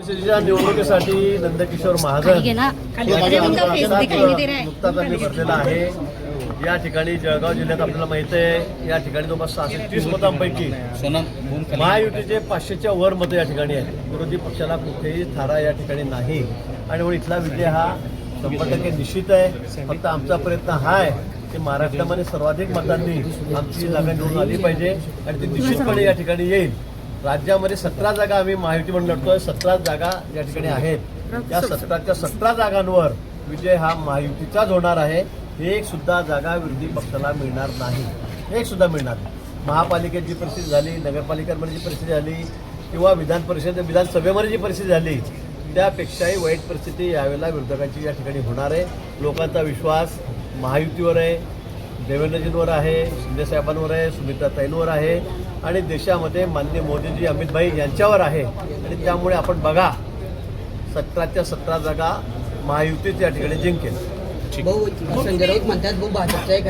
निवडणुकीसाठी नंदकिशोर महाजन नुकताच आम्ही भरलेला आहे। या ठिकाणी जळगाव जिल्ह्यात आपल्याला माहिती आहे, या ठिकाणी जवळपास 630 मतांपैकी महायुतीचे 500च्या वर मतं या ठिकाणी आहेत। विरोधी पक्षाला कुठेही थारा या ठिकाणी नाही आणि म्हणून इथला विजय हा 100% निश्चित आहे। फक्त आमचा प्रयत्न हा आहे की महाराष्ट्रामध्ये सर्वाधिक मतांनी आमची जागा निवडून आली पाहिजे आणि ती निश्चितपणे या ठिकाणी येईल। राज्यामध्ये 17 जागा आम्ही महायुतीमध्ये लढतोय, 17 जागा या ठिकाणी आहेत। या 17च्या 17 जागांवर विजय हा महायुतीचाच होणार आहे। एक सुद्धा जागा विरोधी पक्षाला मिळणार नाही, एक सुद्धा मिळणार नाही। महापालिकेत जी परिस्थिती झाली, नगरपालिकांमध्ये जी परिस्थिती झाली किंवा विधानसभेमध्ये जी परिस्थिती झाली त्यापेक्षाही वाईट परिस्थिती यावेळेला विरोधकांची या ठिकाणी होणार आहे। लोकांचा विश्वास महायुतीवर आहे, देवेंद्रजींवर आहे, शिंदेसाहेबांवर आहे, सुमित्राताईंवर आहे आणि देशामध्ये माननीय मोदीजी, अमित भाई यांच्यावर आहे आणि त्यामुळे आपण बघा 17च्या 17 जागा महायुतीच या ठिकाणी जिंकेल। भाऊ संजय राऊत म्हणतात भाऊ भाजपचा एक